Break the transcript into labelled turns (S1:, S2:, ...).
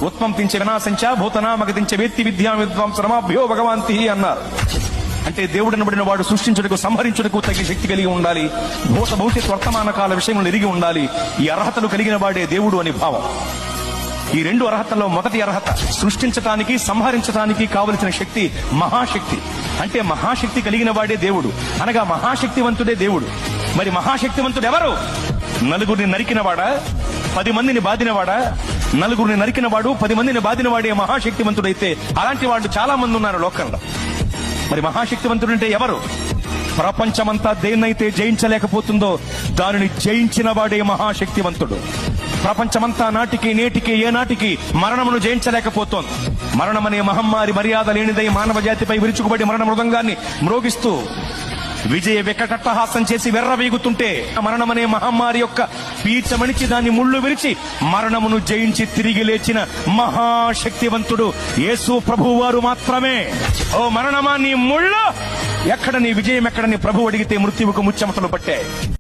S1: ఉత్పంపించే వినాశంచ భూతనామగతించే వేత్తి విద్యా విద్వాంసరమాభ్యో భగవంతి అన్నారు. అంటే దేవుడిని బడిన వాడు సృష్టించుటకు సంహరించుటకు తగిన శక్తి కలిగి ఉండాలి. భూత భౌతిక వర్తమాన కాల విషయంలో ఎరిగి ఉండాలి. ఈ అర్హతలు కలిగిన వాడే దేవుడు అని భావం. ఈ రెండు అర్హతల్లో మొదటి అర్హత సృష్టించటానికి సంహరించటానికి కావలసిన శక్తి మహాశక్తి. అంటే మహాశక్తి కలిగిన వాడే దేవుడు, అనగా మహాశక్తివంతుడే దేవుడు. మరి మహాశక్తివంతుడు ఎవరు? నలుగురిని నరికినవాడా, 10 మందిని బాధినవాడా? నలుగురిని నరికినవాడు 10 మందిని బాధినవాడే మహాశక్తివంతుడైతే అలాంటి వాళ్ళు చాలా మంది ఉన్నారు లోకంలో. మరి మహాశక్తివంతుడు అంటే ఎవరు? ప్రపంచమంతా దేన్నైతే జయించలేకపోతుందో దానిని జయించిన వాడే మహాశక్తివంతుడు. ప్రపంచమంతా నాటికి నేటికి ఏనాటికి మరణమును జయించలేకపోతోంది. మరణమనే మహమ్మారి మర్యాద లేనిదై మానవ జాతిపై విరుచుకుబడి మరణ మృదంగాన్ని మ్రోగిస్తూ విజయ వికటట్టహాసం చేసి వెర్రవీగుతుంటే, మరణమనే మహమ్మారి యొక్క పీచమణిచి దాన్ని ముళ్ళు విరిచి మరణమును జయించి తిరిగి లేచిన మహాశక్తివంతుడు యేసు ప్రభువు వారు మాత్రమే. ఓ మరణమా నీ ముళ్ళు ఎక్కడ, నీ విజయం ఎక్కడ? నీ ప్రభు అడిగితే మృత్యువుకు ముచ్చెమటలు పట్టాయి.